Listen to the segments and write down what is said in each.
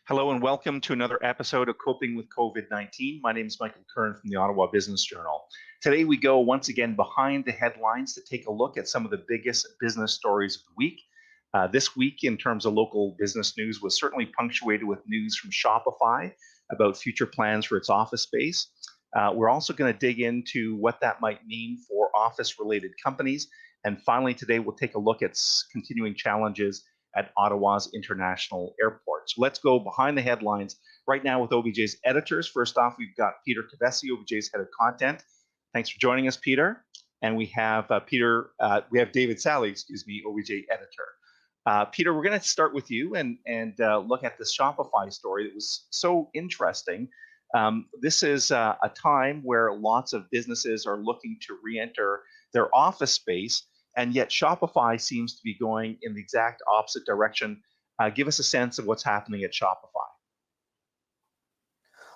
Hello and welcome to another episode of Coping with COVID-19. My name is Michael Curran from the Ottawa Business Journal. Today we go once again behind the headlines to take a look at some of the biggest business stories of the week. This week, in terms of local business news, was certainly punctuated with news from Shopify about future plans for its office space. We're also going to dig into what that might mean for office-related companies. And finally, today we'll take a look at continuing challenges at Ottawa's International Airport. So let's go behind the headlines right now with OBJ's editors. First off, we've got Peter Kovessy, OBJ's head of content. Thanks for joining us, Peter. And we have David Sali, OBJ editor. Peter, we're going to start with you and look at this Shopify story that was so interesting. This is a time where lots of businesses are looking to re-enter their office space, and yet Shopify seems to be going in the exact opposite direction. Give us a sense of what's happening at Shopify.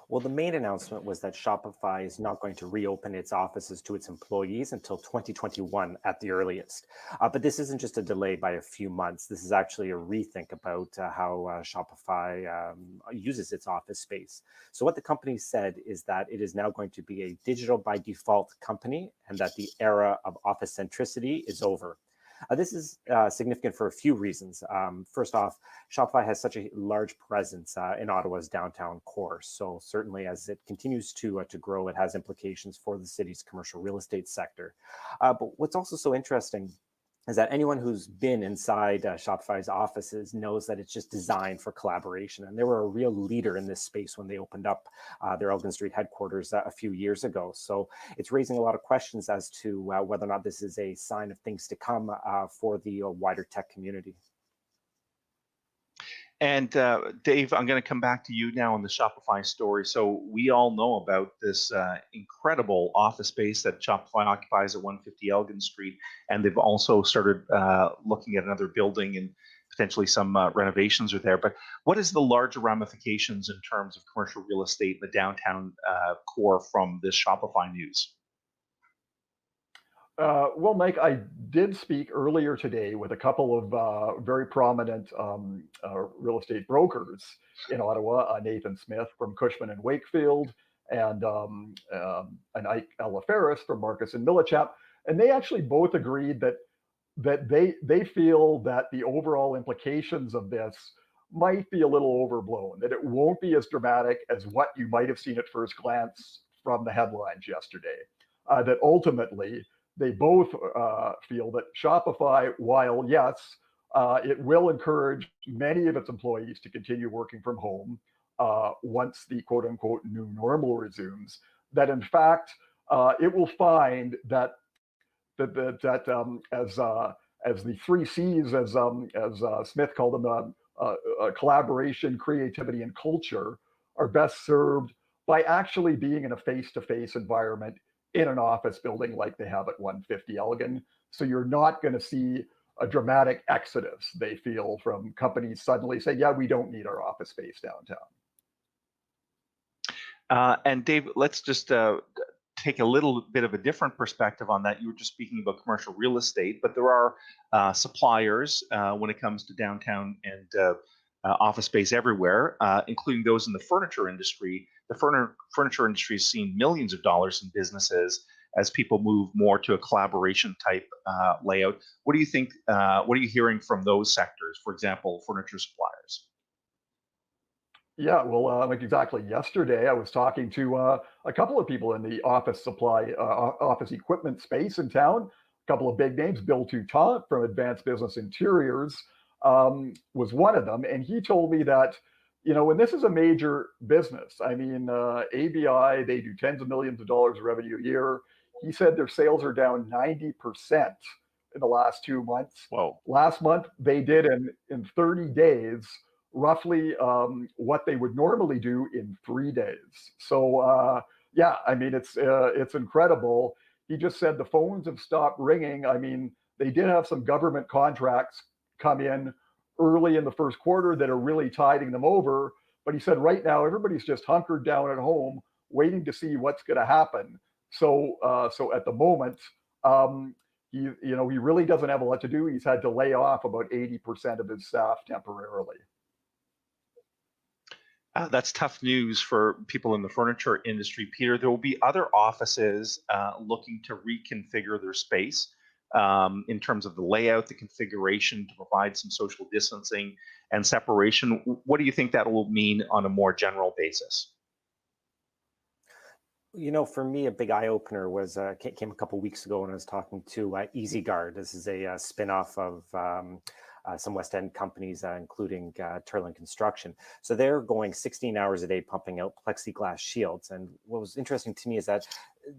Well, the main announcement was that Shopify is not going to reopen its offices to its employees until 2021 at the earliest. But this isn't just a delay by a few months. This is actually a rethink about how Shopify uses its office space. So what the company said is that it is now going to be a digital by default company and that the era of office centricity is over. This is significant for a few reasons. First off, Shopify has such a large presence in Ottawa's downtown core. So certainly as it continues to grow, it has implications for the city's commercial real estate sector. But what's also so interesting is that anyone who's been inside Shopify's offices knows that it's just designed for collaboration. And they were a real leader in this space when they opened up their Elgin Street headquarters a few years ago. So it's raising a lot of questions as to whether or not this is a sign of things to come for the wider tech community. And Dave, I'm going to come back to you now on the Shopify story. So we all know about this incredible office space that Shopify occupies at 150 Elgin Street, and they've also started looking at another building, and potentially some renovations are there. But what is the larger ramifications in terms of commercial real estate in the downtown core from this Shopify news? Well, Mike, I did speak earlier today with a couple of very prominent real estate brokers in Ottawa, Nathan Smith from Cushman and Wakefield, and Ike Alaferis from Marcus and Millichap, and they actually both agreed that they feel that the overall implications of this might be a little overblown, that it won't be as dramatic as what you might have seen at first glance from the headlines yesterday, that ultimately they both feel that Shopify, while yes, it will encourage many of its employees to continue working from home once the quote unquote new normal resumes, that in fact it will find that as the three C's, as Smith called them, collaboration, creativity, and culture, are best served by actually being in a face-to-face environment in an office building like they have at 150 Elgin. So you're not going to see a dramatic exodus, they feel, from companies suddenly say, yeah, we don't need our office space downtown. And Dave, let's just take a little bit of a different perspective on that. You were just speaking about commercial real estate, but there are suppliers when it comes to downtown and office space everywhere, including those in the furniture industry. The furniture industry has seen millions of dollars in businesses as people move more to a collaboration type layout. What do you think? What are you hearing from those sectors, for example, furniture suppliers? Yeah, well, like exactly yesterday, I was talking to a couple of people in the office supply, office equipment space in town, a couple of big names. Bill Toutant from Advanced Business Interiors was one of them. And he told me that, when this is a major business, I mean, ABI, they do tens of millions of dollars of revenue a year. He said their sales are down 90% in the last 2 months. Whoa. Last month, they did in 30 days, roughly what they would normally do in 3 days. So yeah, I mean, it's incredible. He just said the phones have stopped ringing. I mean, they did have some government contracts come in early in the first quarter that are really tiding them over. But he said right now, everybody's just hunkered down at home, waiting to see what's going to happen. So at the moment, he really doesn't have a lot to do. He's had to lay off about 80% of his staff temporarily. That's tough news for people in the furniture industry, Peter. There will be other offices looking to reconfigure their space in terms of the layout, the configuration to provide some social distancing and separation. What do you think that will mean on a more general basis? For me, a big eye opener was came a couple weeks ago when I was talking to EasyGuard. This is a spin-off of some West End companies, including Curran Construction. So they're going 16 hours a day pumping out plexiglass shields. And what was interesting to me is that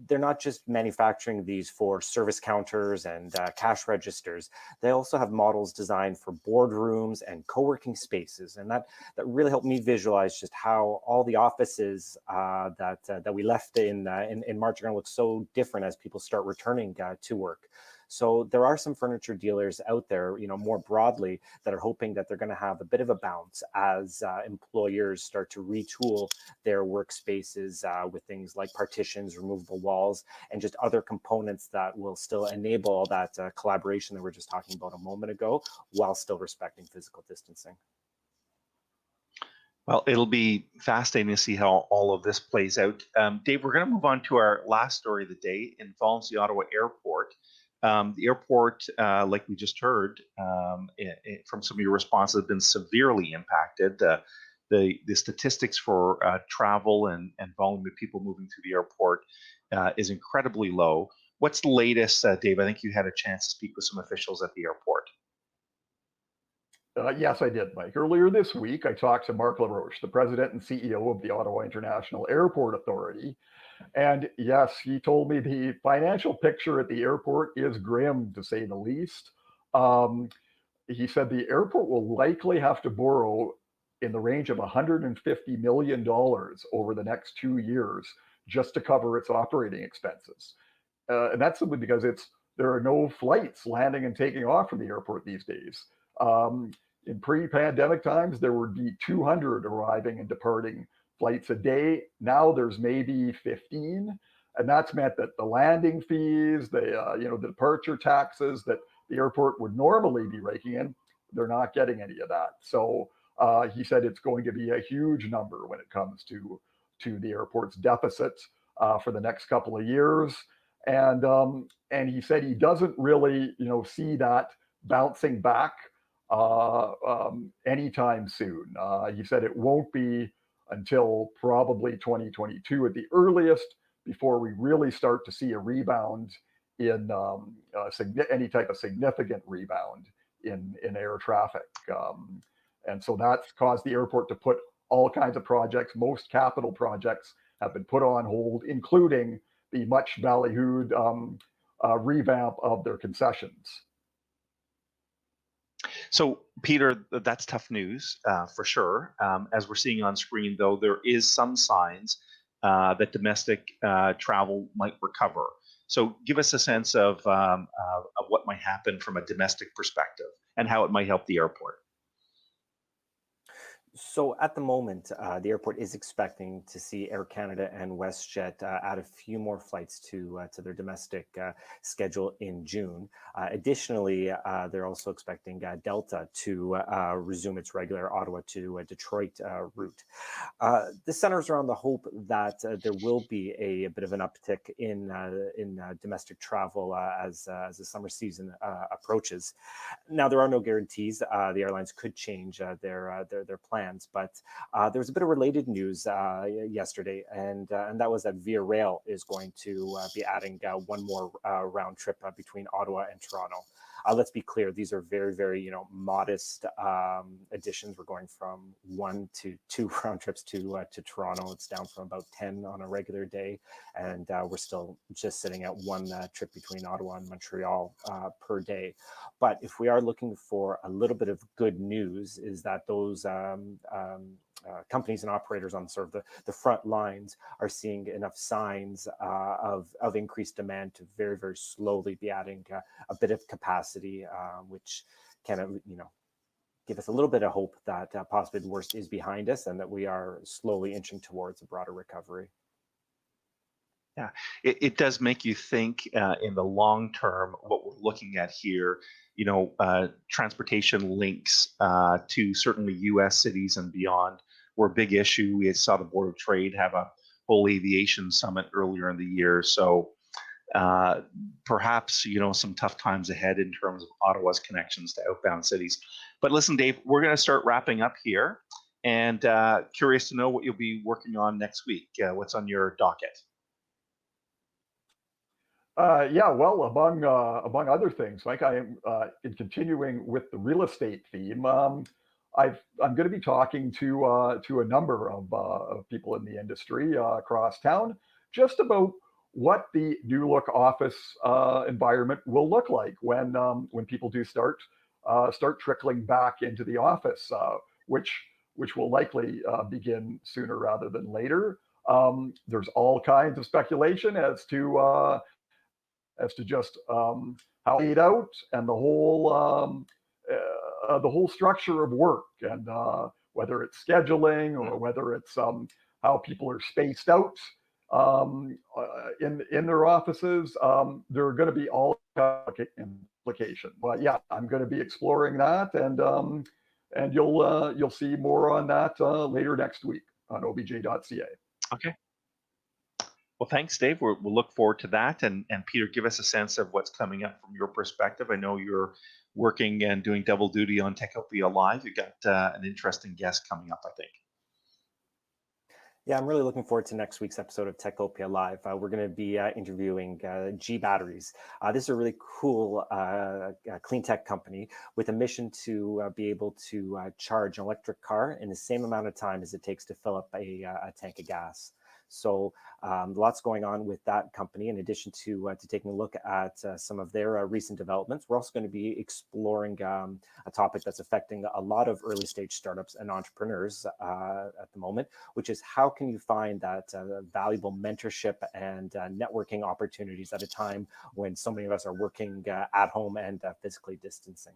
they're not just manufacturing these for service counters and cash registers. They also have models designed for boardrooms and co-working spaces. And that really helped me visualize just how all the offices that we left in March are going to look so different as people start returning to work. So there are some furniture dealers out there, more broadly, that are hoping that they're going to have a bit of a bounce as employers start to retool their workspaces with things like partitions, removable walls, and just other components that will still enable all that collaboration that we were just talking about a moment ago, while still respecting physical distancing. Well, it'll be fascinating to see how all of this plays out. Dave, we're going to move on to our last story of the day. It involves the Ottawa Airport. The airport, like we just heard from some of your responses, have been severely impacted. The statistics for travel and volume of people moving through the airport is incredibly low. What's the latest, Dave? I think you had a chance to speak with some officials at the airport. Yes, I did, Mike. Earlier this week, I talked to Mark LaRoche, the president and CEO of the Ottawa International Airport Authority. And yes, he told me the financial picture at the airport is grim, to say the least. He said the airport will likely have to borrow in the range of $150 million over the next 2 years just to cover its operating expenses. And that's simply because there are no flights landing and taking off from the airport these days. In pre-pandemic times, there would be 200 arriving and departing flights a day. Now there's maybe 15, and that's meant that the landing fees, the departure taxes that the airport would normally be raking in, they're not getting any of that. So he said it's going to be a huge number when it comes to the airport's deficits for the next couple of years. And he said he doesn't really see that bouncing back anytime soon. He said it won't be until probably 2022 at the earliest before we really start to see a rebound in any type of significant rebound in air traffic. And so that's caused the airport to put all kinds of projects. Most capital projects have been put on hold, including the much ballyhooed revamp of their concessions. So, Peter, that's tough news for sure. As we're seeing on screen, though, there is some signs that domestic travel might recover. So, give us a sense of what might happen from a domestic perspective and how it might help the airport. So at the moment, the airport is expecting to see Air Canada and WestJet add a few more flights to their domestic schedule in June. Additionally, they're also expecting Delta to resume its regular Ottawa to Detroit route. This centers around the hope that there will be a bit of an uptick in domestic travel as the summer season approaches. Now, there are no guarantees. The airlines could change their plans. But there was a bit of related news yesterday, and that was that Via Rail is going to be adding one more round trip between Ottawa and Toronto. Let's be clear; these are very, very modest additions. We're going from 1 to 2 round trips to Toronto. It's down from about 10 on a regular day, and we're still just sitting at 1 trip between Ottawa and Montreal per day. But if we are looking for a little bit of good news, is that those companies and operators on sort of the front lines are seeing enough signs of increased demand to very, very slowly be adding a bit of capacity, which can, give us a little bit of hope that possibly the worst is behind us and that we are slowly inching towards a broader recovery. Yeah, it does make you think in the long term what we're looking at here. Transportation links to certainly U.S. cities and beyond were a big issue. We saw the Board of Trade have a whole aviation summit earlier in the year. So perhaps, some tough times ahead in terms of Ottawa's connections to outbound cities. But listen, Dave, we're going to start wrapping up here, and curious to know what you'll be working on next week. What's on your docket? Yeah, well, among other things, Mike, I am in continuing with the real estate theme. I'm going to be talking to a number of people in the industry across town, just about what the new look office environment will look like when people do start trickling back into the office, which will likely begin sooner rather than later. There's all kinds of speculation as to just how laid out and the whole structure of work, and whether it's scheduling or whether it's how people are spaced out in their offices. There are going to be all implications. But yeah, I'm going to be exploring that, and you'll see more on that later next week on obj.ca. Okay. Well, thanks, Dave. We'll look forward to that. And Peter, give us a sense of what's coming up from your perspective. I know you're working and doing double duty on Techopia Live. You've got an interesting guest coming up, I think. Yeah, I'm really looking forward to next week's episode of Techopia Live. We're going to be interviewing G Batteries. This is a really cool clean tech company with a mission to be able to charge an electric car in the same amount of time as it takes to fill up a tank of gas. So lots going on with that company. In addition to taking a look at some of their recent developments, we're also going to be exploring a topic that's affecting a lot of early stage startups and entrepreneurs at the moment, which is how can you find that valuable mentorship and networking opportunities at a time when so many of us are working at home and physically distancing.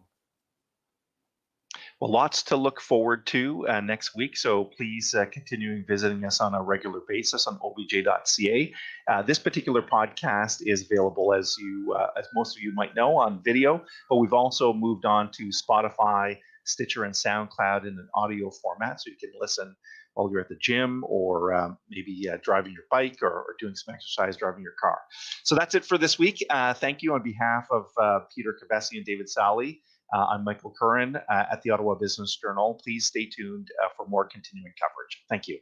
Well, lots to look forward to next week. So please continue visiting us on a regular basis on obj.ca. This particular podcast is available, as most of you might know, on video, but we've also moved on to Spotify, Stitcher, and SoundCloud in an audio format, so you can listen while you're at the gym, or maybe driving your bike, or doing some exercise driving your car. So that's it for this week. Thank you on behalf of Peter Kovessy and David Sali. I'm Michael Curran at the Ottawa Business Journal. Please stay tuned for more continuing coverage. Thank you.